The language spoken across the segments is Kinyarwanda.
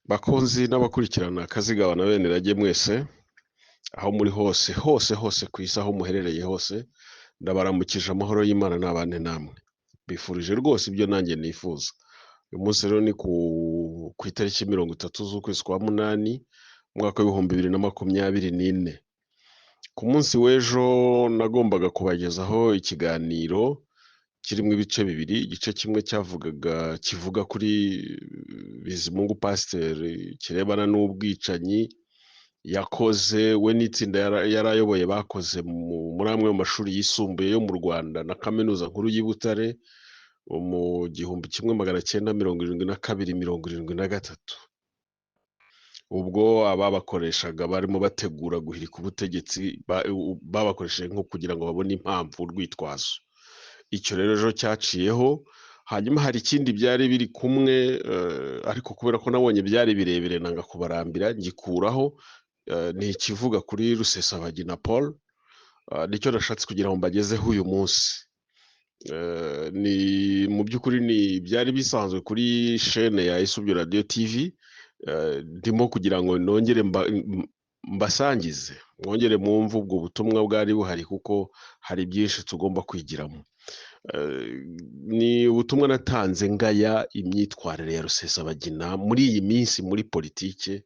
Bakunzi n'abakurikirana Kazigaba bene rage mwese aho muri hose ku isi aho muherereye hose ndabaramukije amahoro y'Imana n'abane namwe bifurije rwose ibyo nanjye nifuza. Uyu munsi rero ni ku itariki 30 z'ukwezi kwa munani umwaka w'ibihumbi 2024. Ku munsi w'ejo nagombaga kubagezaho ikiganiro kirimo ibice bibiri. Igice kimwe kivuga kuri Bizimungu Pasiteri kirebana n'ubwicanyi yakoze we n'itsinda yarayoboye bakoze muri amwe mu mashuri yisumbuye yo mu Rwanda na kaminuza nkuru y'i Butare mu 1972-73. ubwo ababakoreshaga barimo bategura guhirika ubutegetsi babakoresheje nko kugira ngo babone impamvu urwitwazo. Icyo rero ejo cyaciyeho, hanyuma hari ikindi byari biri kumwe ariko kubera ko nabonye byari birebire nanga kubarambira ngikuraho. Ni ikivuga kuri Rusesabagina Paul, nicyo nashatse kugira ngo mbagezeho uyu munsi. Ni mu by'ukuri ni byari bisanzwe kuri chaîne ya Isubyo Radio TV, ndimo kugira ngo nongere mbasangize mwongere mwumve ubwo butumwa bwari buhari kuko hari byinshi tugomba kwigiramo. Ni ubutumwa natanze ngaya imyitwarire ya Rusesabagina muri iyi minsi muri politike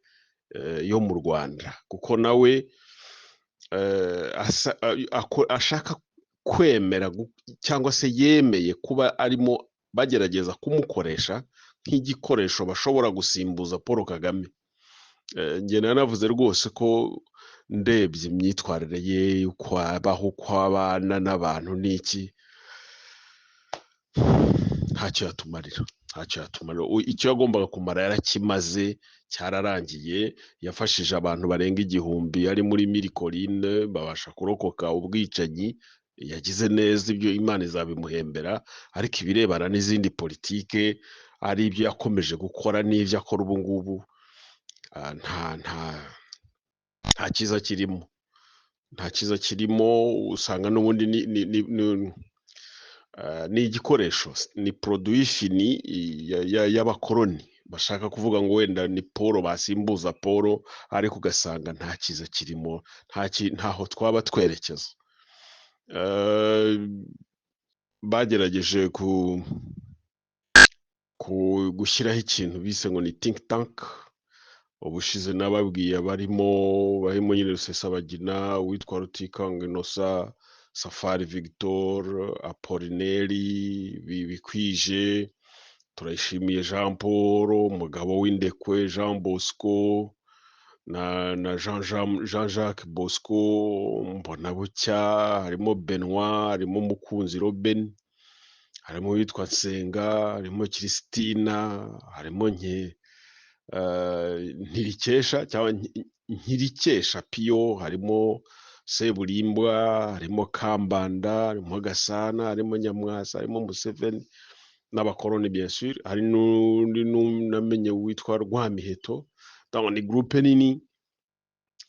yo mu Rwanda, kuko nawe ashaka kwemera cyangwa se yemeye kuba arimo bagerageza kumukoresha nk'igikoresho bashobora gusimbuza Paul Kagame. Njye nanavuze rwose ko ndebye imyitwarire ye uko abaho, uko abana n'abantu n'iki, ntacyo yatumarira. Icyo yagombaga kumara yarakimaze, cyararangiye. Yafashije abantu barenga 1000 ari muri Mirikorine babasha kurokoka ubwicanyi. Yagize neza, ibyo Imana izabimuhembera, ariko ibirebana n'izindi politike ari ibyo yakomeje gukora n'ibyo akora ubu ngubu nta cyiza kirimo. Usanga n'ubundi ni igikoresho, ni produit fini y'abakoloni bashaka kuvuga ngo wenda ni Paul basimbuza Paul, ariko ugasanga nta cyiza kirimo, ntaho twaba twerekeza. Bagerageje gushyiraho ikintu bise ngo ni think tank. Ubushize nababwiye barimo nyine Rusesabagina, witwa Rutikanga Innocent, Safari Victor, Apolineri Bikwije, Turayishimiye Jean Paul, Mugabo w'Indekwe Jean Bosco na Jean-Jacques Bosco, Mbonabucya, harimo Benoit, harimo Mukunzi Robin, harimo witwa Nsenga, harimo Christina, harimo Nkirikesha Pio, harimo Seburimbwa, harimo Kambanda, harimo Gasana, harimo Nyamwasa, harimo Museveni n'abakoloni bien sûr. Hari n'undi namenye witwa Rwamiheto. Ni groupe nini,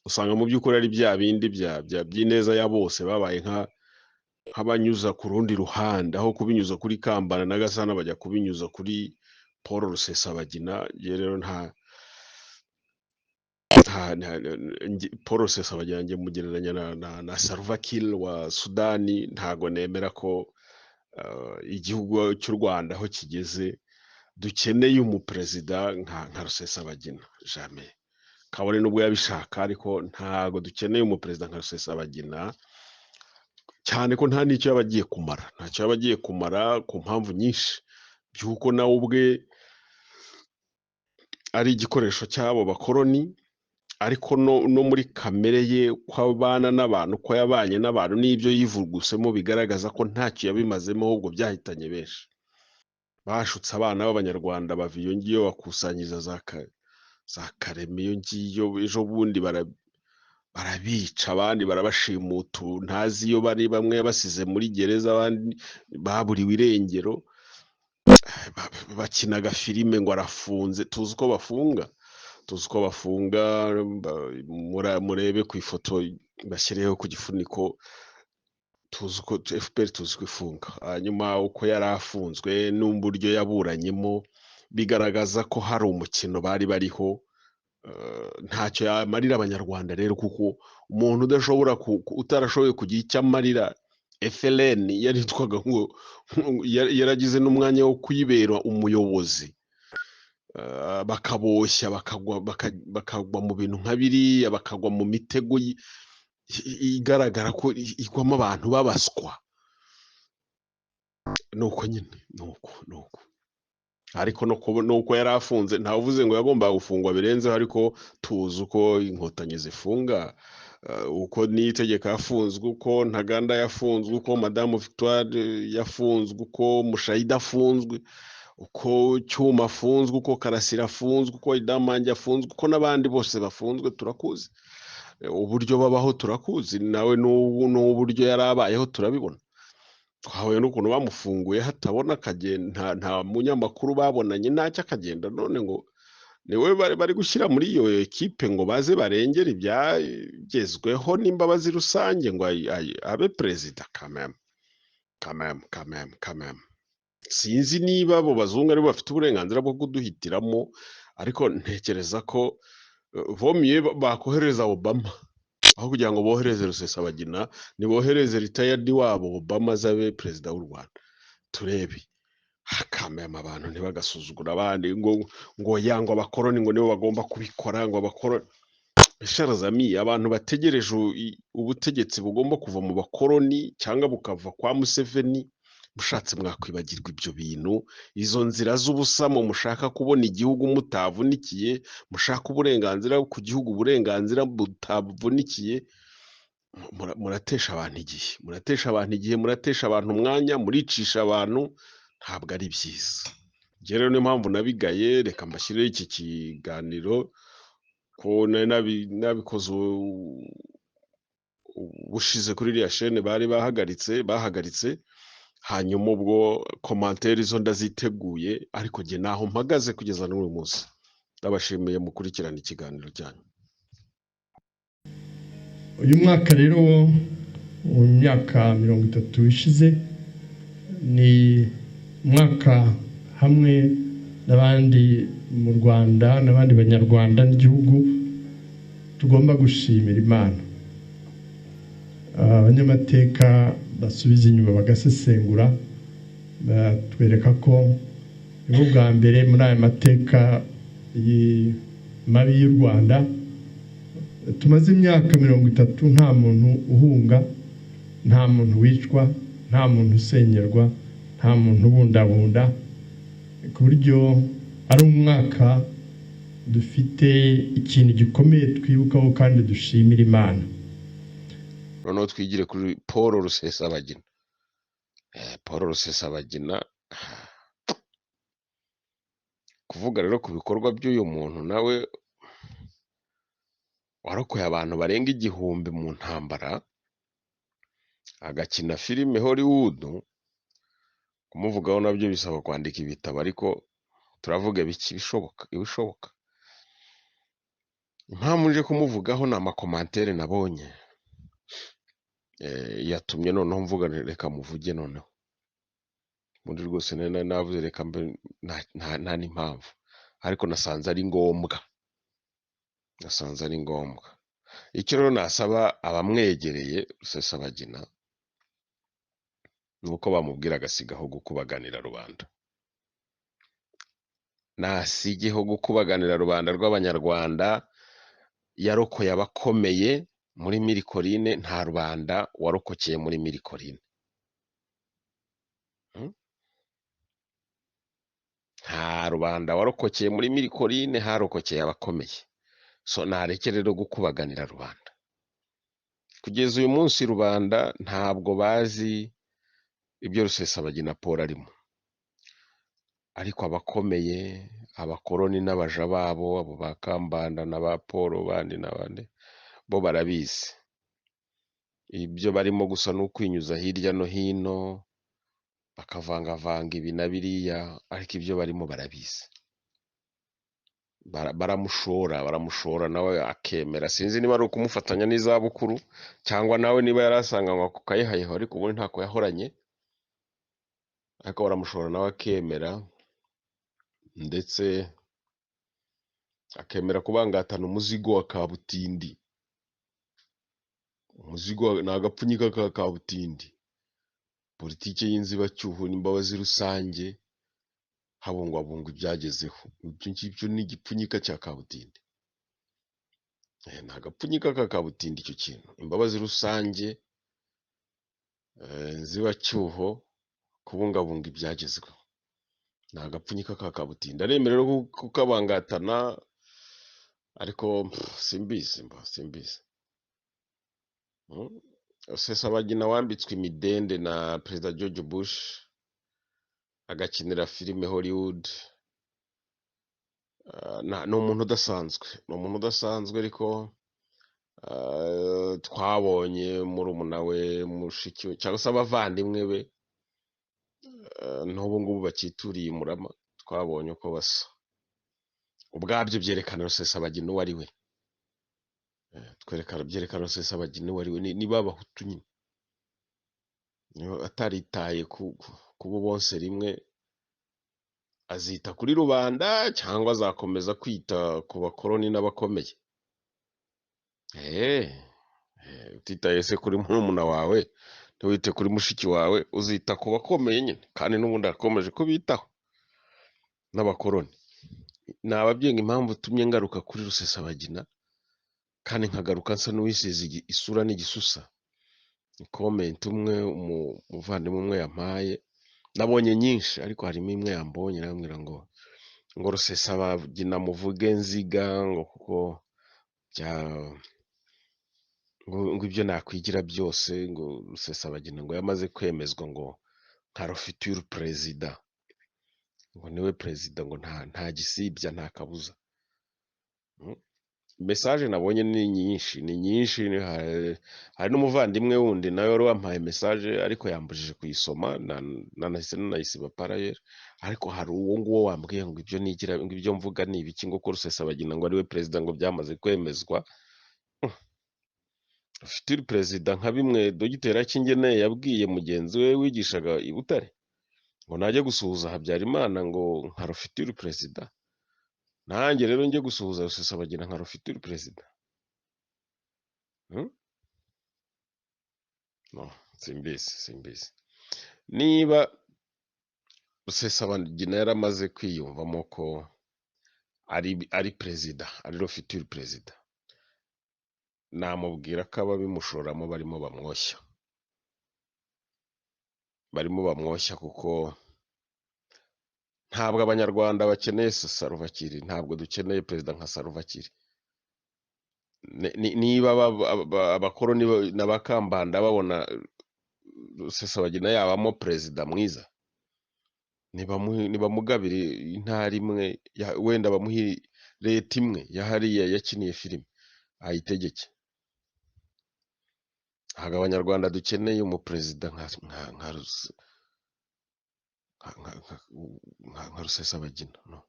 usanga mu by'ukuri ari bya bindi by'ineza ya bose babaye nk'abanyuza ku rundi ruhande, aho kubinyuza kuri Kambanda na Gasana bajya kubinyuza kuri Paul Rusesabagina. Rero Paul Rusesabagina njye mugereranya na Salva Kiir wa Sudani. Ntago nemera ko igihugu cy'u Rwanda aho kigeze dukeneye umuperezida nka Rusesabagina, jamais. Kabone nubwo yabishaka, ariko ntago dukeneye umuperezida nka Rusesabagina, cyane ko nta n'icyo yaba agiye kumara. Ntacyo yaba agiye kumara ku mpamvu nyinshi, by'uko nawe ubwe ari igikoresho cy'abo bakoloni, ariko no muri kamere ye ko abana n'abantu, ko yabanye n'abantu n'ibyo yivugusemo bigaragaza ko ntacyo yabimazemo, ahubwo byahitanye benshi. Bashutse abana b'Abanyarwanda bava iyo ngiyo bakusanyiriza za Karema iyo ngiyo, ejo bundi barabica, abandi barabashimuta, ntazi iyo bari, bamwe basize muri gereza, abandi baburiwe irengero. Bakinaga filime ngo arafunze. Tuzi uko bafunga, murebe ku ifoto bashyireho ku gifuniko, tuzi ko FPR tuzi ko ifunga. Hanyuma uko yari afunzwe n'uburyo yaburanyemo bigaragaza ko hari umukino bari bariho ntacyo yamarira abanyarwanda rero, kuko umuntu udashobora utarashoboye kugira icyo amarira FLN yaritwaga ngo yaragize n'umwanya wo kuyibera umuyobozi, bakaboshya bakagwa mu bintu nka biriya, bakagwa mu mitego igaragara ko igwamo abantu babaswa. Nuko nyine nuko ariko nuko yari afunze, ntavuze ngo yagombaga gufungwa birenzeho, ariko tuzi uko inkotanyi zifunga, uko Niyitegeka yafunzwe, uko Ntaganda yafunzwe, uko Madamu Victoire yafunzwe, uko Mushayida afunzwe, uko Cyuma afunzwe, uko Karasira afunzwe, uko Idamange afunzwe, uko n'abandi bose bafunzwe turakuzi. Uburyo babaho turakuzi, nawe n'uburyo yari abayeho turabibona. Twahuye n'ukuntu bamufunguye hatabona akagenda, nta munyamakuru babonanye ntacyo akagenda, none ngo niwe bari gushyira muri iyo ekipe ngo baze barengere ibyagezweho n'imbabazi rusange ngo abe perezida. Kameme sinzi niba abo bazungu aribo bafite uburenganzira bwo kuduhitiramo, ariko ntekereza ko vomiye bakohereza Obama aho kugira ngo bohereze Rusesabagina, nibohereze ritayadi wabo Obama azabe perezida w'u Rwanda turebe. Kameme abantu ntibagasuzugura abandi ngo yangwa abakoroni ngo nibo bagomba kubikora, ngo abakoroni. Sharazami, abantu bategereje ubutegetsi bugomba kuva mu bakoroni cyangwa bukava kwa Museveni, mushatse mwakwibagirwa ibyo bintu, izo nzira z'ubusamo, mushaka kubona igihugu mutavunikiye, mushaka uburenganzira ku gihugu, uburenganzira butavunikiye. Muratesha abantu igihe, muratesha abantu umwanya, muricisha abantu, ntabwo ari byiza. Rero niyo mpamvu nabigaye, reka mbashyireho iki kiganiro ko nabikoze ubushize kuri iriya shene bari bahagaritse, hanyuma ubwo komantere izo ndaziteguye, ariko jye naho mpagaze kugeza n'uyu munsi. Ndabashimiye mukurikirana ikiganiro cyanyu. Uyu mwaka rero mu myaka 30 ishize ni umwaka hamwe n'abandi mu Rwanda n'abandi banyarwanda n'igihugu tugomba gushimira Imana. Abanyamateka basubiza inyuma bagasesengura, batwereka ko nibo bwa mbere muri aya mateka mabi y'u Rwanda tumaze imyaka 30 nta muntu uhunga, nta muntu wicwa, nta muntu usenyerwa, nta muntu ubundabunda, ku buryo ari umwaka dufite ikintu gikomeye twibukaho kandi dushimira Imana. Noneho twigire kuri Paul Rusesabagina. Paul Rusesabagina, kuvuga rero ku bikorwa by'uyu muntu, nawe warokoye abantu barenga 1000 mu ntambara, agakina filime Hollywood. Kumuvugaho nabyo bisaba kwandika ibitabo, ariko turavuga ibishoboka. Impamvu nje kumuvugaho ni amakomantere nabonye yatumye noneho mvuga reka muvuge noneho. Muri rwose navuze reka nta n'impamvu, ariko nasanze ari ngombwa. Icyo rero nasaba abamwegereye Rusesabagina nuko bamubwira agasigaho gukubaganira rubanda, nasigeho gukubaganira rubanda rw'abanyarwanda. Yarokoye abakomeye muri Mirikorine, nta rubanda warokokeye muri Mirikorine, nta rubanda warokokeye muri Mirikorine, harokokeye abakomeye. So nareke rero gukubaganira rubanda. Kugeza uyu munsi rubanda ntabwo bazi ibyo Rusesabagina Paul arimo, ariko abakomeye, abakoroni n'abaja babo, abo ba Kambanda n'aba Paul bandi n'abandi, bo barabizi. Ibyo barimo gusa n'ukwinyuza hirya no hino, bakavangavanga ibi na biriya, ariko ibyo barimo barabizi. Baramushora nawe akemera. Sinzi niba ari ukumufatanya n'izabukuru cyangwa nawe niba yarasanganywe ku kayihayeho, ariko ubundi ntako yahoranye. Ariko baramushora nawe akemera, ndetse akemera kubangatana umuzigo wa kabutindi. Umuzigo ni agapfunyika ka kabutindi. Politike y'inzibacyuho n'imbabazi rusange habungwabungwa ibyagezeho. Ibyo ngibyo ni igipfunyika cya kabutindi. Ni agapfunyika ka kabutindi icyo kintu. Imbabazi rusange, inzibacyuho, kubungabunga ibyagezweho. Ni agapfunyika ka kabutindi. Aremerewe kukabangatana ariko simbizi. Rusesabagina wambitswe imidende na Perezida George Bush agakinira filime Hollywood, ni umuntu udasanzwe ariko twabonye murumuna we, mushiki we cyangwa se abavandimwe be n'ubu ngubu bakituriye i Murama, twabonye uko basa. Ubwabyo byerekana Rusesabagina uwo ari we. Byerekana Rusesabagina uwo ari we. Ni b'abahutu nyine, ataritaye kubo bonse rimwe, azita kuri rubanda cyangwa azakomeza kwita ku bakoloni n'abakomeye. Utitaye se kuri murumuna wawe, ntiwite kuri mushiki wawe, uzita ku bakomeye nyine, kandi n'ubundi akomeje kubitaho n'abakoloni. Nababwiye impamvu utumye ngaruka kuri Rusesabagina kandi nkagaruka nsa n'uwisize isura n'igisusa. Comment umwe umuvandimwe umwe yampaye, nabonye nyinshi ariko harimo imwe yambonye arambwira ngo Rusesabagina muvuge nziga, ngo kuko ngo ibyo nakwigira byose, ngo Rusesabagina ngo yamaze kwemezwa ngo nka futur perezida, ngo niwe perezida, ngo nta gisibya nta kabuza. Message nabonye ni nyinshi. Hari n'umuvandimwe wundi nawe wari wampaye message ariko yambujije kuyisoma, nanayisiba parallel. Ariko hari uwo nguwo wambwiye ngo ibyo mvuga ni ibiki, ngo ko Rusesabagina ngo ariwe perezida, ngo byamaze kwemezwa. Futur perezida nka bimwe Dogiteri Akingeneye yabwiye mugenzi we wigishaga i Butare, ngo najye gusuhuza Habyarimana ngo nka futur perezida. Nanjye rero njye gusuhuza Rusesabagina nka futur perezida. No, simbizi. Niba Rusesabagina yaramaze kwiyumvamo ko ari perezida, ari futur perezida, namubwira ko ababimushoramo barimo bamwoshya, kuko ntabwo abanyarwanda bakeneye Salva Kiir, ntabwo dukeneye perezida nka Salva Kiir. Niba abakoloni n'abakambanda babona Rusesabagina yabamo perezida mwiza, nibamugabire intara imwe, wenda bamuhe leta imwe yahariya yakiniye filime ayitegeke. Ntabwo abanyarwanda dukeneye umuperezida nka Rusesabagina, no.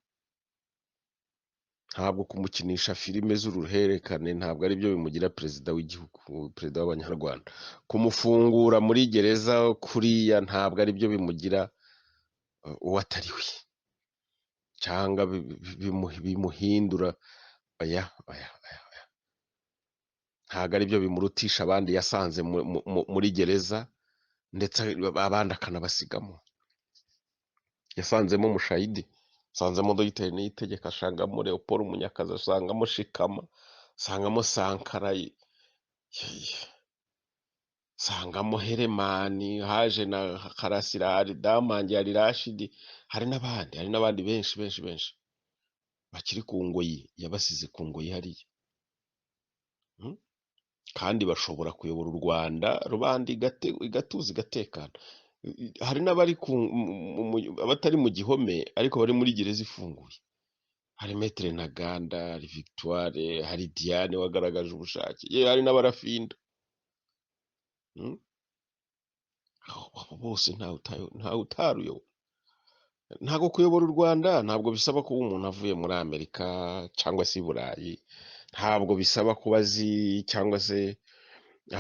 Ntabwo kumukinisha filime z'uruhererekane ntabwo ari byo bimugira perezida w'igihugu, perezida w'abanyarwanda. Kumufungura muri gereza kuriya ntabwo ari byo bimugira uwo atari we, cyangwa bimuhindura. Oya. Ntabwo ari byo bimurutisha abandi yasanze muri gereza, ndetse abandi akanabasigamo. Yasanzemo Mushayidi, asanzemo Dogiteri Niyitegeka, asangamo Leopold Munyakazi, asangamo Shikama, asangamo Sankara, asangamo Heremani, haje na Karasira, hari Damange, hari Rashidi, hari n'abandi benshi bakiri ku ngoyi, yabasize ku ngoyi hariya. Kandi bashobora kuyobora u Rwanda, rubanda igatuza igatekana. Hari n'abari abatari mu gihome ariko bari muri gereza ifunguye. Hari Maître Ntaganda, hari Victoire, hari Diane wagaragaje ubushake, hari n'abarafinda. Bose ntawe utaruyobo. Ntabwo kuyobora u Rwanda ntabwo bisaba kuba umuntu avuye muri Amerika cyangwa se i Burayi, ntabwo bisaba kuba azi cyangwa se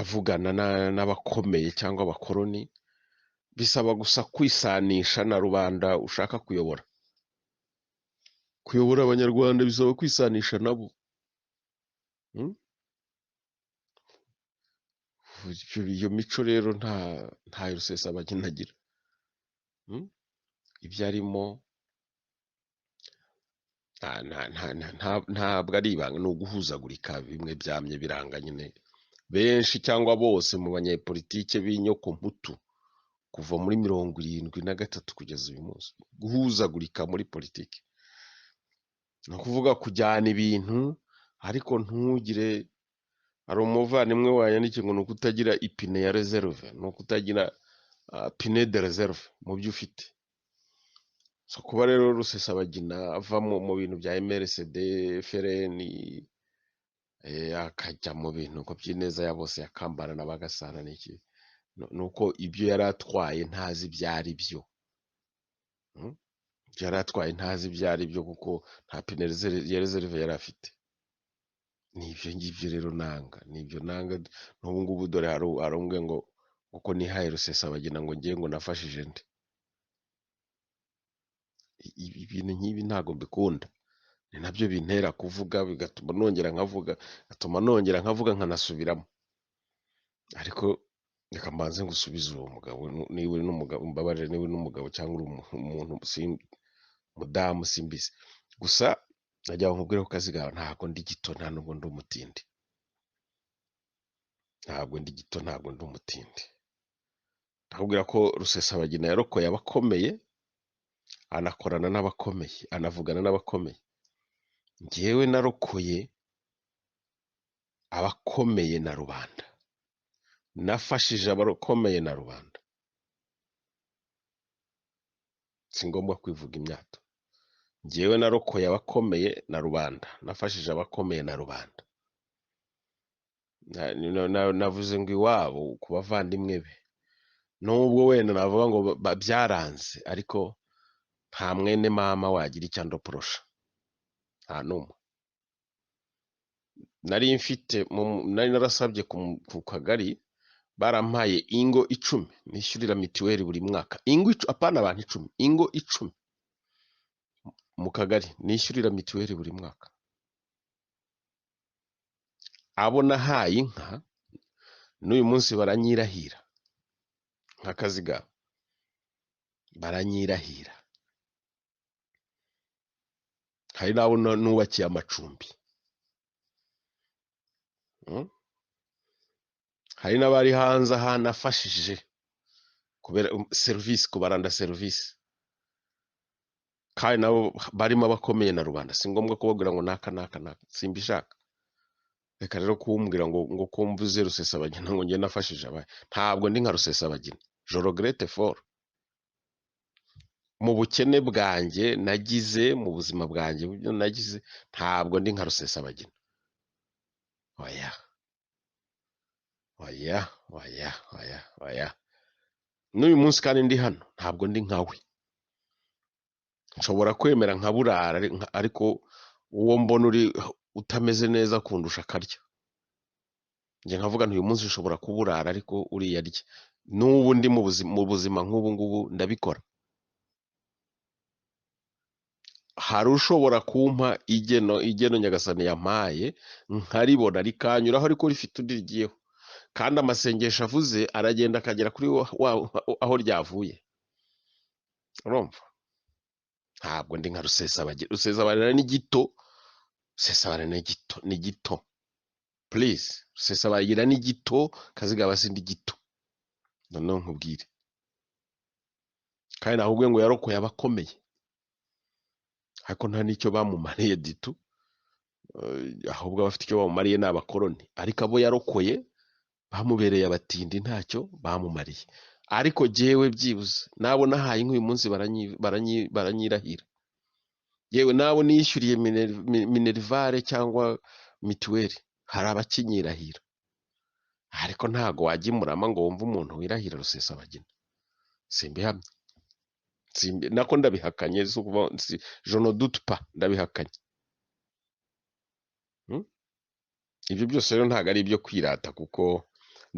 avugana n'abakomeye cyangwa abakoloni. Bisaba gusa kwisanisha na rubanda ushaka kuyobora. kuyobora abanyarwanda bisaba kwisanisha nabo. Mm? Iyo mico rero ntayo Rusesabagina agira. Mm? ibyo arimo ntabwo ari ibanga, ni uguhuzagurika bimwe byamye biranga nyine benshi cyangwa bose mu banyepolitike b'inyokomputu kuva muri 73 kugeza uyu munsi, guhuzagurika muri politiki. Ni ukuvuga kujyana ibintu ariko ntugire, hari umuvandimwe wanyandikiye ngo ni ukutagira ipine ya reserve, ni ukutagira pine de reserve mu byo ufite. So kuba rero Rusesabagina ava mu bintu bya MRCD, FRN, akajya mu bintu ko by'ineza ya bose yakambara na bagasana n'iki, nuko ibyo yari atwaye ntazi ibyo ari byo. Yari atwaye ntazi ibyo ari byo kuko nta pine ya reserve yari afite. Nibyo ngibyo rero nanga, nibyo nanga. N'ubu ngubu dore harumwe ngo uko nihaye Rusesabagina ngo ngiye ngo nafashije nde. Ibintu nk'ibi ntago mbikunda, ni nabyo bintera kuvuga bigatuma nongera nkavuga nkanasubiramo. Ariko reka mbanze ngusubize uwo mugabo, niba uri n'umugabo mbabarire, niba uri n'umugabo cyangwa uri umuntu mudamu simbizi, gusa najya nkubwire ko Kazigaba ntabwo ndi gito, nta nubwo ndi umutindi. Ntabwo ndi gito, ntabwo ndi umutindi. Ndakubwira ko Rusesabagina yarokoye abakomeye, anakorana n'abakomeye, anavugana n'abakomeye. Njyewe narokoye abakomeye na rubanda, nafashije abakomeye na rubanda. Si ngombwa kwivuga imyato. Njyewe narokoye abakomeye na rubanda, nafashije abakomeye na rubanda. Navuze ngo iwabo ku bavandimwe be, nubwo wenda navuga ngo byaranze, ariko nta mwene mama wagira icyo andoporosha, nta n'umwe. Nari narasabye ku kagari, barampaye ingo 10 nishyurira mituweli buri mwaka. Apana abantu 10, ingo 10 mu kagari nishyurira mituweli buri mwaka. Abo nahaye inka n'uyu munsi baranyirahira nka Kazigaba, baranyirahira. Hari n'abo nubakiye amacumbi. Hari n'abari hanze ahanafashije kubera serivisi, kubaranda serivisi, kandi nabo barimo abakomeye na rubanda. Si ngombwa kubabwira ngo naka simbishaka. Reka rero kumbwira ngo kumvuze Rusesabagina ngo njye nafashije abaye, ntabwo ndi nka Rusesabagina. Je regrette fort. Mu bukene bwanjye nagize, mu buzima bwanjye nagize, ntabwo ndi nka Rusesabagina. Oya. N'uyu munsi kandi ndi hano, ntabwo ndi nkawe. Nshobora kwemera nkaburara, ariko uwo mbona uri utameze neza kundusha akarya, njye nkavuga nti uyu munsi nshobora kuburara ariko uriya arya. N'ubu ndi mu buzima nk'ubu ngubu ndabikora. Hari ushobora kumpa igeno Nyagasani yampaye nkaribona rikanyuraho ariko rifite undi rigiyeho, kandi amasengesho avuze aragenda akagera kuri aho ryavuye. Urumva? Ntabwo ndi nka Rusesabagina. Rusesabagina ni gito. Rusesabagina ni gito. Please, Rusesabagina ni gito, Kazigaba sindi gito. Noneho nkubwire. Kandi ahubwo ngo yarokoye abakomeye, ariko nta n'icyo bamumariye ditu. Ahubwo abafite icyo bamumariye ni abakoroni, ariko abo yarokoye bamubereye abatindi, ntacyo bamumariye. Ariko jyewe byibuze nabo nahaye nk'uyu munsi baranyirahira. Yewe nabo nishyuriye minerivare cyangwa mituweli, hari abakinyirahira. Ariko ntago wajya imurama ngo wumve umuntu wirahira Rusesabagina. Simbihamye. Nako ndabihakanye, je ne doute pas, ndabihakanye. Ibyo byose rero ntabwo ari ibyo kwirata, kuko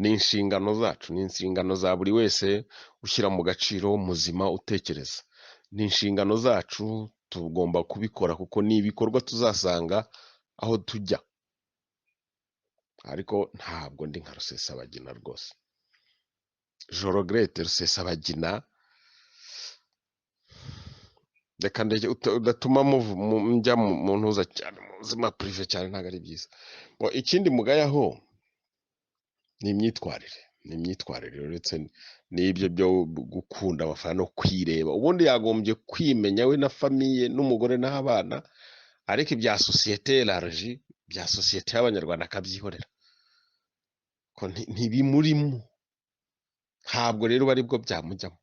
ni inshingano zacu, ni inshingano za buri wese ushyira mu gaciro, muzima, utekereza. Ni inshingano zacu tugomba kubikora kuko ni ibikorwa tuzasanga aho tujya, ariko ntabwo ndi nka Rusesabagina rwose. Je regrette Rusesabagina, reka udatuma njya mu ntuza cyane mu buzima prive cyane, ntabwo ari byiza. Ikindi mugayaho ni imyitwarire uretse n'ibyo byo gukunda amafaranga no kwireba. Ubundi yagombye kwimenya we na famiye n'umugore n'abana, ariko ibya sosiyete large, bya sosiyete y'abanyarwanda akabyihorera ko ntibimurimo, ntabwo rero bari bwo byamujyamo.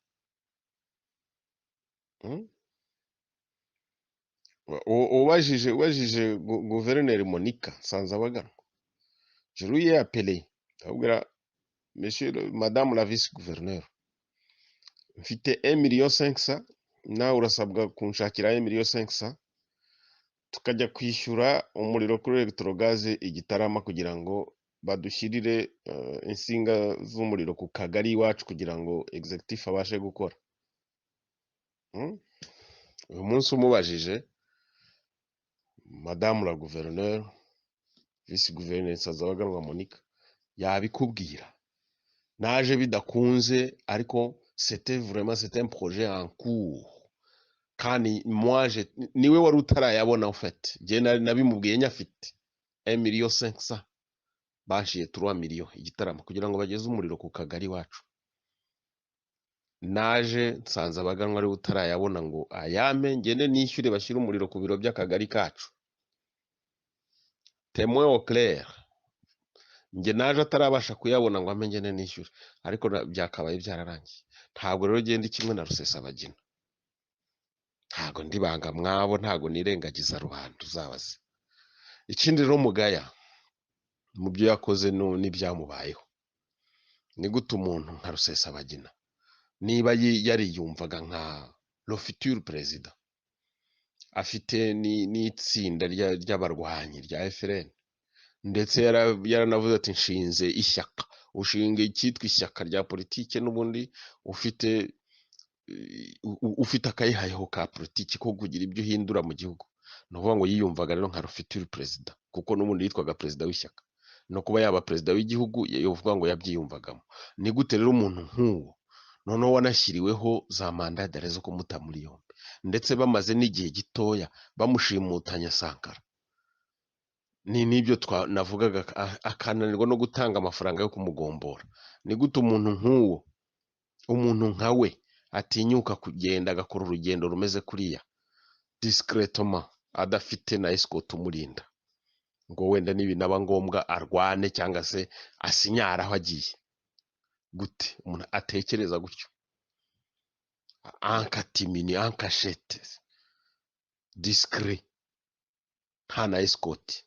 Ubajije guverineri Monica Nsanzabaganwa, je lui ai appelé abwira madame la vice gouverneur, mfite 1,500,000 nawe urasabwa kunshakira 1,500,000 tukajya kwishyura umuriro kuri electrogaze Igitarama kugira ngo badushyirire insinga z'umuriro ku kagari iwacu kugira ngo executive abashe gukora. Uyu munsi umubajije madame la gouverneur vice gouverneur Nsanzabaganwa Monica yabikubwira. Naje bidakunze, ariko c'était un projet en cours, kandi niwe wari utarayabona ufite. Je nabimubwiye nyafite 1,500,000 bashiye 3 millions Igitarama kugira ngo bageze umuriro ku kagari wacu. Naje Nsanzabaganwa ari utarayabona ngo ayame ngende nishyure bashyire umuriro ku biro by'akagari kacu. Témoin au clair, nge naje atarabasha kuyabona ngo amenye ngende nishyure, ariko byakabaye byararangiye. Ntabwo rero genda kimwe na Rusesabagina, ntabwo ndibanga mwabo, ntabwo nirengagiza rubanda uzabaze. Ikindi rero mugaya mu byo yakoze n'ibyamubayeho, ni gute umuntu nka Rusesabagina niba yariyumvaga nka le futur président, afite n'itsinda ry'abarwanyi rya FRN, ndetse yaranavuze ati nshinze ishyaka. Ushinga icyitwa ishyaka rya politike, n'ubundi ufite akayihayeho ka politiki ko kugira ibyo uhindura mu gihugu. Ni ukuvuga ngo yiyumvaga rero nka futur président, kuko n'ubundi yitwaga perezida w'ishyaka. No kuba yaba perezida w'igihugu yovuga ngo yabyiyumvagamo. Ni gute rero umuntu nk'uwo noneho wanashyiriweho za manda d'arrêt zo kumuta muri yombi, ndetse bamaze n'igihe gitoya bamushimutanya Sankara, n'ibyo navugaga, akananirwa no gutanga amafaranga yo kumugombora. Ni gute umuntu nk'uwo, umuntu nka we, atinyuka kugenda agakora urugendo rumeze kuriya discretement, adafite na escort umurinda, ngo wenda nibinaba ngombwa arwane cyangwa se asinyara aho agiye? Gute umuntu atekereza gutyo? Ankatimini, ankashete, discret, nta na escort,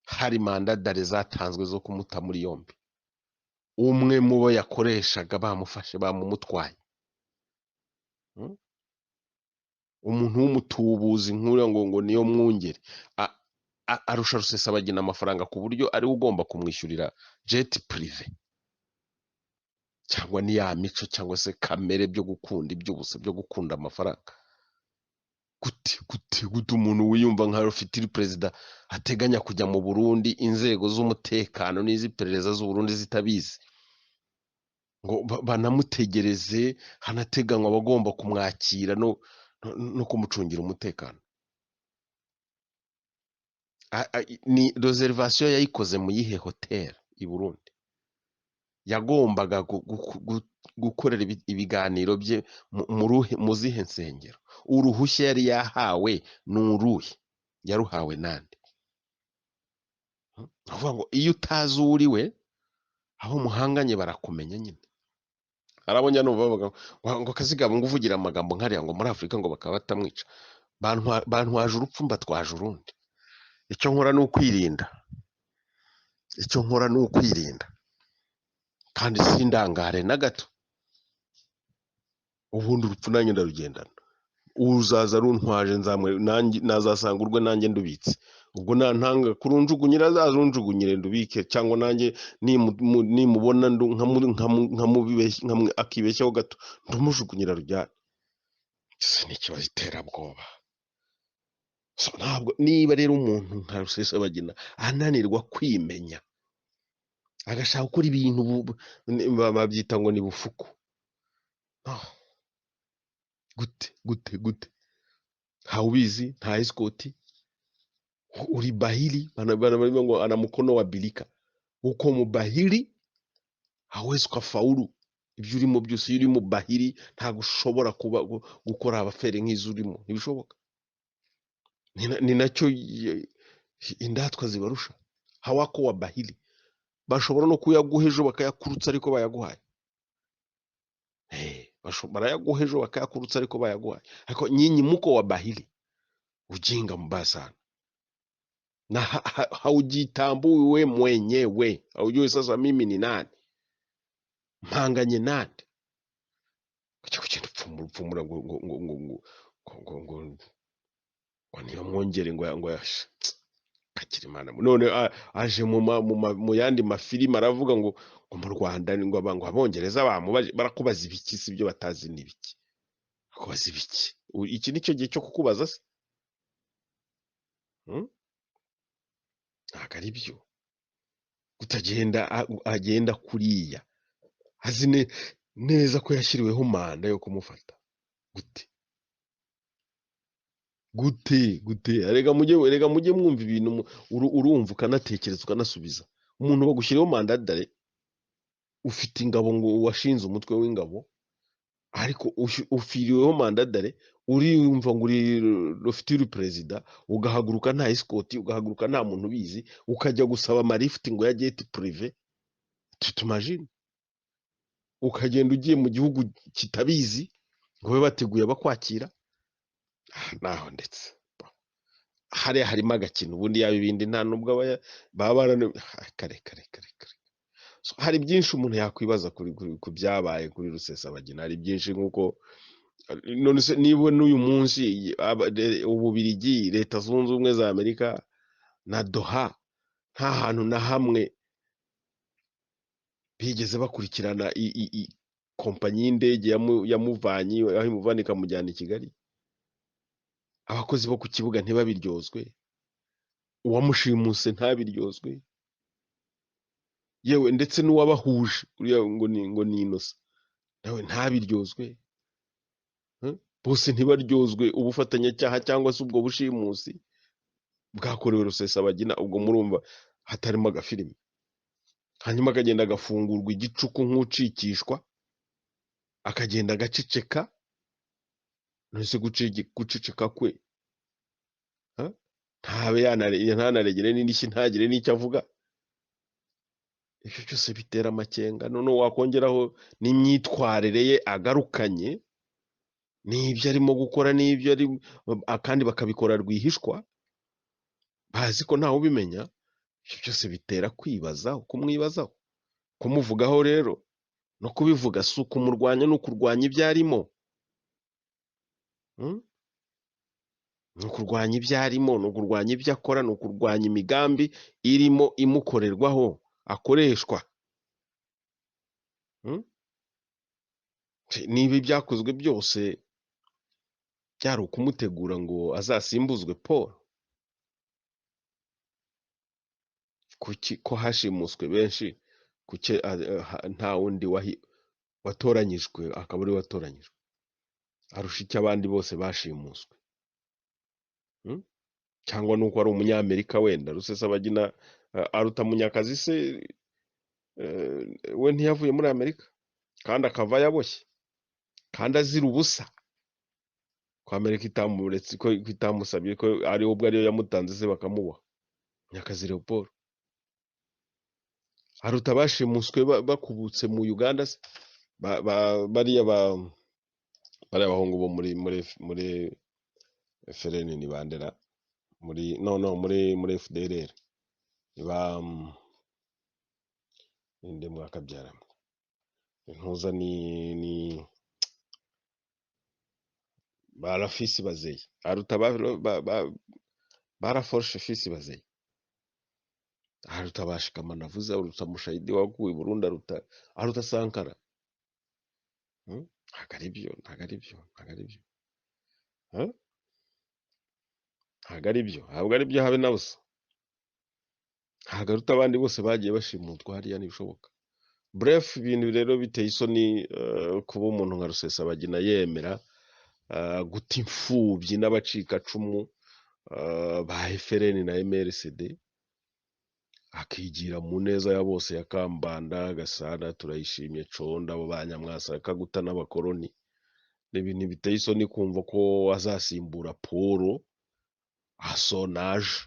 hari manda d'arrêt zatanzwe zo kumuta muri yombi. Umwe mu bo yakoreshaga bamufashe, bamumutwaye. Umuntu w'umutubuzi nk'uriya ngo niyo mwungeri, arusha Rusesabagina amafaranga ku buryo ariwe ugomba kumwishyurira jet privé, cyangwa ni ya mico cyangwa se kamere byo gukunda iby'ubusa, byo gukunda amafaranga. Gute umuntu wiyumva nka futur président ateganya kujya mu Burundi, inzego z'umutekano n'iz'iperereza z'u Burundi zitabizi, ngo banamutegereze, hanateganywa abagomba kumwakira no kumucungira umutekano? Ni reservation yayikoze mu yihe hotel i Burundi? Yagombaga gukorera ibiganiro bye mu zihe nsengero? Uruhushya yari yahawe ni uruhe? Yaruhawe nande? Uvuga ngo iyo utazi uriwe, aho muhanganye barakumenya nyine. Arabonye bavuga ngo Kazigaba ngo uvugira amagambo nkariya ngo muri Afurika ngo bakaba batamwica. Bantwaje urupfu mbatwaje urundi. Icyo nkora ni ukwirinda, kandi sindangare na gato. Ubundi urupfu nanjye ndarugendana. Uzaza runtwaje nazasanga urwe nanjye ndubitse. Ubwo nantanga kurunjugunyira, azarunjugunyire ndubike, cyangwa nanjye nimubona akibeshyaho gato ndumujugunyira rujyane. ni ikibazo iterabwoba. Ntabwo niba rero umuntu nka Rusesabagina ananirwa kwimenya agashaka gukora ibintu babyita ngo ni bufuku, gute ntawe ubizi, nta escort, uri bahili, barimo ngo ana mkono wa bilika, uko mu bahili hawezi ukafaulu ibyo urimo byose. Iyo uri mu bahili ntabwo ushobora gukora abafere nk'izo urimo, ntibishoboka. Ni nacyo indatwa zibarusha. Hawako wa bahili bashobora no kuyaguha ejo bakayakurutsa ariko bayaguhaye. Barayaguha ejo bakayakurutsa ariko bayaguhaye. Ariko nyinyi muko wa bahili, ujinga mbaya sana na haujitambui we mwenyewe, haujui sasa mimi ni nani, mpanganye nande, kuja kugenda upfumura ngo niba mwongere ngo Kakirimana none aje mu yandi mafilime aravuga ngo mu Rwanda ngo abongereza barakubaza ibiki, si byo batazi n'ibiki, bakubaza ibiki? Iki nicyo gihe cyo kukubaza se? Ntabwo ari byo. Agenda kuriya azi neza ko yashyiriweho manda yo kumufata. Gute erega mujye mwumva ibintu urumva ukanatekereza ukanasubiza. Umuntu bagushyiriyeho manda dare, ufite ingabo, ngo washinze umutwe w'ingabo, ariko ufiriweho manda dare, uriyumva ngo uri rofitiri perezida, ugahaguruka nta escort, ugahaguruka nta muntu ubizi, ukajya gusaba amarifti ngo ya jet privé, tutumagine, ukagenda ugiye mu gihugu kitabizi ngo babe bateguye bakwakira. Naho ndetse hariya harimo agakino, ubundi yaba ibindi nta nubwo baba kare. Hari byinshi umuntu yakwibaza ku byabaye kuri Rusesabagina, hari byinshi nk'uko none se niba n'uyu munsi Ububiligi, Leta Zunze Ubumwe za Amerika na Doha nta hantu na hamwe bigeze bakurikirana kompanyi y'indege yamuvanye aho imuvana ikamujyana i Kigali, abakozi bo ku kibuga ntibabiryozwe, uwamushimuse ntabiryozwe, yewe ndetse n'uwabahuje uriya ngo ni Innocent nawe ntabiryozwe, bose ntibaryozwe ubufatanyacyaha cyangwa se ubwo bushimusi bwakorewe Rusesabagina. Ubwo murumva hatarimo agafilimi. Hanyuma akagenda agafungurwa igicuku nk'ucikishwa, akagenda agaceceka. Nose guceceka kwe ntanaregere n'indishyi, ntagire n'icyo avuga. Ibyo byose bitera amakenga. None wakongeraho n'imyitwarire ye agarukanye, n'ibyo arimo gukora, n'ibyo ari kandi bakabikora rwihishwa, bazi ko ntawe ubimenya. Ibyo byose bitera kwibazaho, kumwibazaho, kumuvugaho rero no kubivuga si ukumurwanya, ni ukurwanya ibyo arimo. Ni ukurwanya ibyo arimo, ni ukurwanya ibyo akora, ni ukurwanya imigambi irimo imukorerwaho, akoreshwa. Niba ibyakozwe byose byari ukumutegura ngo azasimbuzwe Paul, ko hashimuswe benshi, kuki nta wundi watoranyijwe akaba ari watoranyijwe arusha icyo abandi bose bashimuswe? Cyangwa nuko ari umunyamerika wenda Rusesabagina aruta Munyakazi se? We ntiyavuye muri Amerika kandi akava yaboshye kandi azira ubusa, ko Amerika itamuretse, ko itamusabye, ko ari ubwo ariyo yamutanze se bakamuboha. Munyakazi Leopold aruta bashimuswe bakubutse mu Uganda se, bariya bahungu bo muri FLN ni bandera, muri FDLR inde mwakabyara intuza ni barafisi bazeye, aruta baraforce fisi bazeye, aruta bashikama navuze, aruta Mushayidi waguye Burundi, aruta Sankara. Ntabwo ari byo. Huh? Ntabwo ari byo, ntabwo ari byo habe na busa, ntabwo aruta abandi bose bagiye bashimutwa hariya ntibishoboka. Bref, ibintu rero biteye isoni kuba umuntu nka Rusesabagina yemera guta imfubyi n'abacikacumu ba FRN na MRCD, akigira mu neza ya bose ya Kambanda, Gasana, Turayishimye, Condo, abo ba Nyamwasa, akaguta n'abakoloni. Ni ibintu biteye isoni kumva ko azasimbura Paul Asonaje.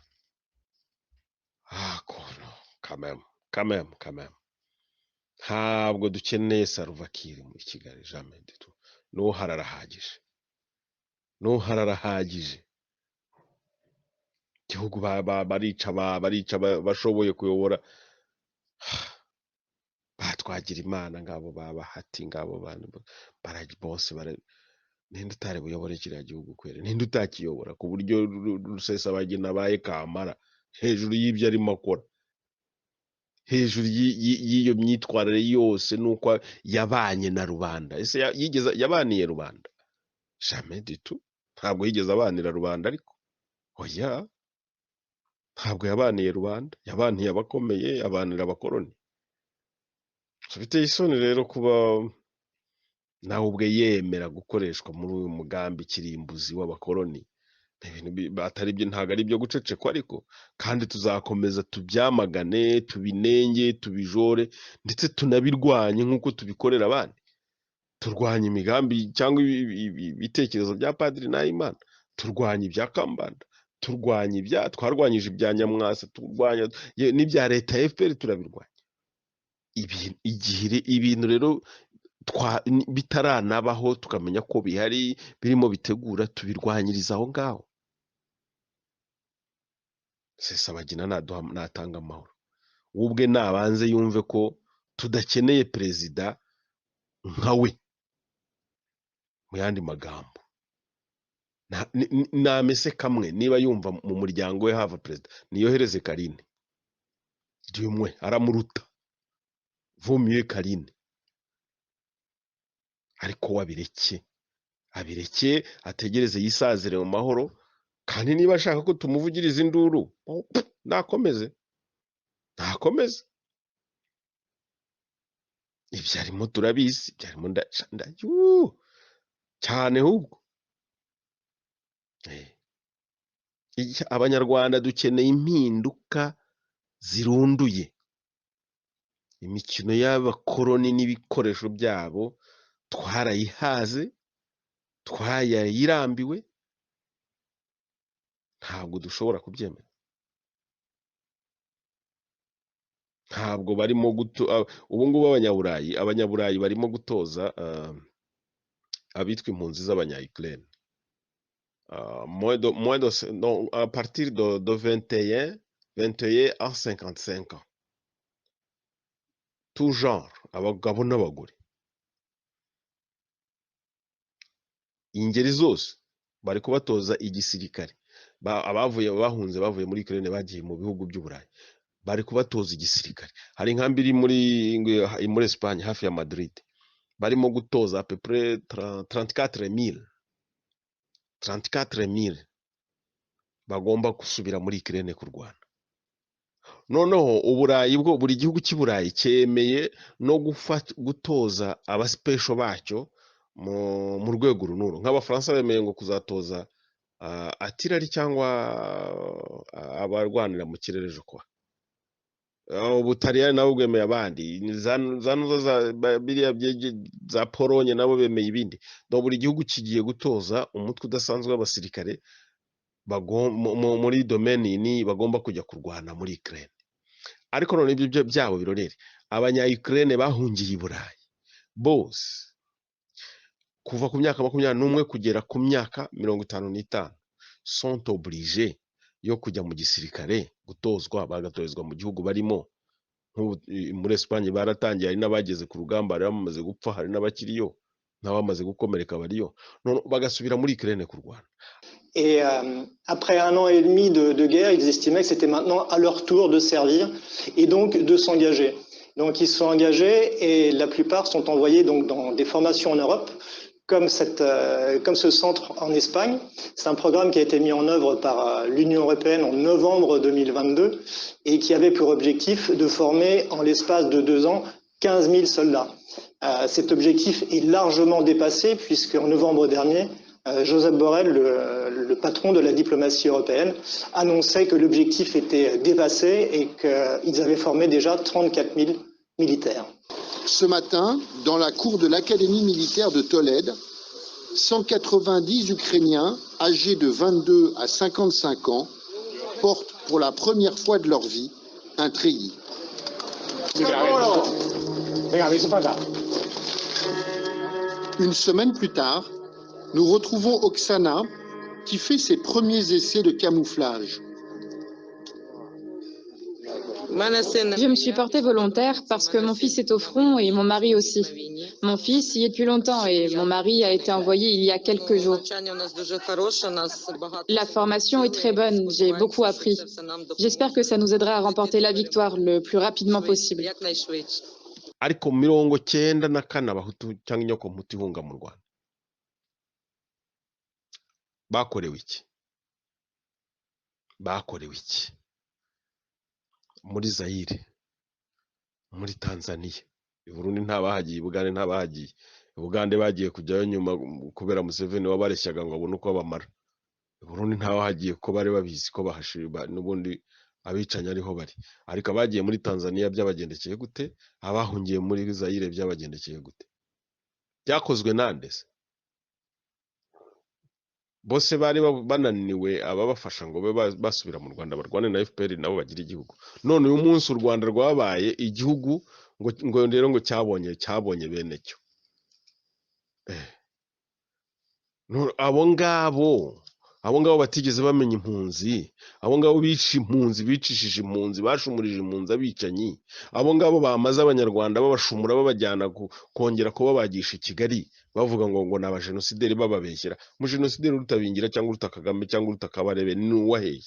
Kameme. Ntabwo dukeneye Salva Kiir muri Kigali, jamais du tout. N'uhari arahagije. Igihugu barica bashoboye kuyobora. Batwagira Imana ngabo babahati ngabo bantu bose ninde utari buyobore kiriya gihugu kwere, ninde utakiyobora ku buryo Rusesabagina abaye kamara hejuru y'ibyo arimo akora, hejuru y'iyo myitwarire yose nuko yabanye na rubanda. Ese yabaniye rubanda? Jamais du tout. Ntabwo yigeze abanira rubanda, ariko oya, ntabwo yabaniye rubanda, yabaniye abakomeye, abanira abakoloni. Biteye isoni rero kuba nawe ubwe yemera gukoreshwa muri uyu mugambi kirimbuzi w'abakoloni. Ntabwo ari byo gucecekwa, ariko kandi tuzakomeza tubyamagane, tubinenge, tubijore, ndetse tunabirwanye nk'uko tubikorera abandi. Turwanya imigambi cyangwa ibitekerezo bya Padiri Nahimana, turwanya ibya Kambanda, twarwanyije ibya Nyamwasa, turwanya n'ibya leta ya FPR, turabirwanya. Ibintu rero bitaranabaho tukamenya ko bihari birimo bitegura, tubirwanyiriza aho ngaho. Rusesabagina natanga amahoro, ubwe nabanze yumve ko tudakeneye perezida nka we. Mu yandi magambo, namese kamwe, niba yumva mu muryango we hava perezida, niyohereze Karine. Dumwe aramuruta, vumiye Karine, ariko abireke ategereze yisazire mu mahoro. Kandi niba ashaka ko tumuvugiriza induru, nakomeze. Ibyo arimo turabizi, byarimo cyane. Ahubwo Abanyarwanda dukeneye impinduka zirunduye. Imikino y'abakoloni n'ibikoresho byabo twarayihaze, twayirambiwe, ntabwo dushobora kubyemera. Ntabwo barimo ubu ngubu abanyaburayi barimo gutoza abitwa impunzi z'abanya-Ukraine, à partir de 21 à 55 ans, tout genre, abagabo n'abagore, ingeri zose bari kubatoza igisirikare. Bahunze bavuye muri Ukraine bagiye mu bihugu by'Uburayi, bari kubatoza igisirikare. Hari inkambi iri muri Espagne hafi ya Madrid, barimo gutoza à peu près 34,000 bagomba gusubira muri Ukraine kurwana. Noneho Uburayi bwo, buri gihugu cy'Iburayi cyemeye no gutoza abasipesho bacyo mu rwego runuru. Nk'Abafaransa bemeye ngo kuzatoza atirari cyangwa abarwanira mu kirere kwa. Ubutaliyani nabo bwemeye abandi, za Polonye nabo bemeye ibindi. Buri gihugu kigiye gutoza umutwe udasanzwe w'abasirikare muri domeni ni bagomba kujya kurwana muri Ukraine. Ariko none ibyo byabo birorere, abanya-Ukraine bahungiye i Burayi bose kuva ku myaka 21 kugera ku myaka 55 sont obligés yo kujya mu gisirikare gutozwa, bagatozwa mu gihugu barimo. Muri Espagne baratangiye, hari n'abageze ku rugamba, hari bamaze gupfa, hari n'abakiriyo, n'abamaze gukomereka bariyo, none bagasubira muri Ukraine kurwana. Et après 1 an et demi de guerre, ils estimaient que c'était maintenant à leur tour de servir et donc de s'engager. Donc ils se sont engagés et la plupart sont envoyés donc dans des formations en Europe, comme ce centre en Espagne. C'est un programme qui a été mis en œuvre par l'Union européenne en novembre 2022 et qui avait pour objectif de former en l'espace de 2 ans 15 000 soldats. Cet objectif est largement dépassé puisqu'en novembre dernier, Josep Borrell, le patron de la diplomatie européenne, annonçait que l'objectif était dépassé et qu'ils avaient formé déjà 34 000 militaires. Ce matin, dans la cour de l'Académie militaire de Tolède, 190 Ukrainiens âgés de 22 à 55 ans portent pour la première fois de leur vie un treillis. Une semaine plus tard, nous retrouvons Oksana qui fait ses premiers essais de camouflage. Je me suis portée volontaire parce que mon fils est au front et mon mari aussi. Mon fils y est depuis longtemps et mon mari a été envoyé il y a quelques jours. La formation est très bonne, j'ai beaucoup appris. J'espère que ça nous aidera à remporter la victoire le plus rapidement possible. ariko 94 abahutu cyangwa inyokomutu ihunga mu Rwanda bakorewe iki muri Zaire, muri Tanzania, i Burundi ntabahagiye, i Bugande ntabahagiye, i Bugande bagiye kujyayo nyuma kubera Museveni wabareshyaga ngo abone uko bamara, i Burundi ntabahagiye ko bari babizi ko bahashira n'ubundi abicanya ariho bari, ariko abagiye muri Tanzania byabagendekeye gute, abahungiye muri Zaire byabagendekeye gute, byakozwe nande se? Bose bari bananiwe ababafasha ngo basubira mu Rwanda barwane na FPR nabo bagira igihugu. None uyu munsi u Rwanda rwabaye igihugu ngo rero ngo cyabonye bene cyo. Abo ngabo batigeze bamenya impunzi, abo ngabo bicishije impunzi, bashumurije impunzi abicanyi, abo ngabo bamaze abanyarwanda babashumura babajyana kongera kubabagisha i Kigali bavuga ngo ni abajenosideri bababeshyera. Mu jenosideri urutabingira cyangwa uruta Kagame cyangwa uruta Kabarebe ni uwaheye.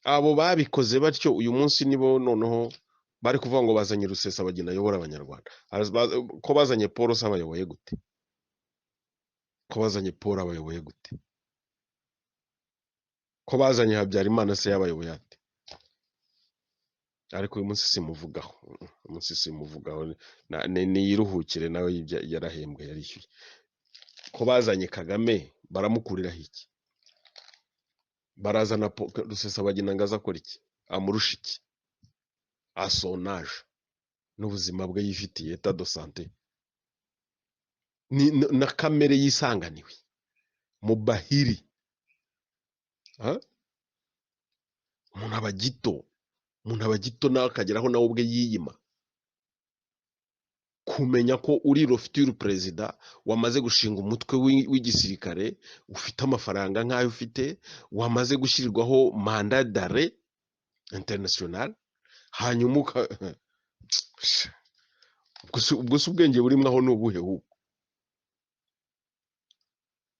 Abo babikoze batyo uyu munsi nibo noneho bari kuvuga ngo bazanye Rusesabagina ayobora abanyarwanda. Ko bazanye Paul abayoboye gute? Ko bazanye Paul abayoboye gute? Ko bazanye Habyarimana se yabayoboye ate? Ariko uyu munsi simuvugaho, niyiruhukire nawe yarahembwe yarishyuye. Ko bazanye Kagame baramukuriraho iki? Barazana Rusesabagina ngo azakora iki? Amurusha iki? Asonaje n'ubuzima bwe yifitiye état de santé na kamere yisanganiwe mu bahiri. Umuntu aba gito nawe akageraho nawe ubwe yiyima. Kumenya ko uri future perezida wamaze gushinga umutwe w'igisirikare ufite amafaranga nk'ayo ufite, wamaze gushyirirwaho mandat d'arrêt international, hanyuma ubwo se ubwenge burimo aho ni ubuhe hubwo?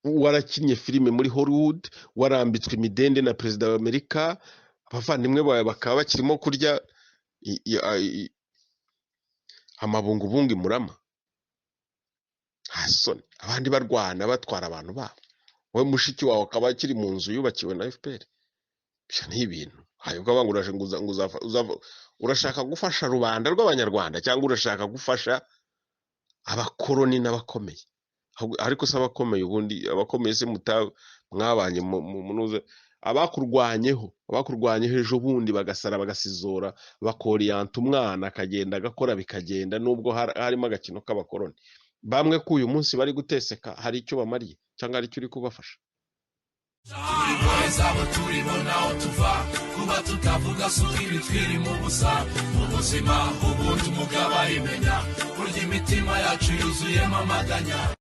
Warakinnye filime muri Hollywood, warambitswe imidende na perezida wa Amerika, abavandimwe bawe bakaba bakirimo kurya amabungubungu Murama. Hasoni abandi barwana batwara abantu babo, wowe mushiki wawe akaba akiri mu nzu yubakiwe na FPR. Byo ni ibintu hayubwo banguraje ngo urashaka gufasha rubanda rw'abanyarwanda cyangwa urashaka gufasha abakoroni n'abakomeye? Ariko se abakomeye ubundi abakomeye se mwabanye munuze abakurwanyeho ejo bundi bagasara bagasizora bakoriyanta umwana akagenda agakora bikagenda, nubwo harimo agakino k'abakoroni. Bamwe ko uyu munsi bari guteseka hari icyo bamariye cyangwa hari icyo uri kubafasha? turibona aho tuva kuba tutavuga suko ibitwiri mu busa mu buzima ubundi umugabo arimenya, burya imitima yacu yuzuyemo amaganya.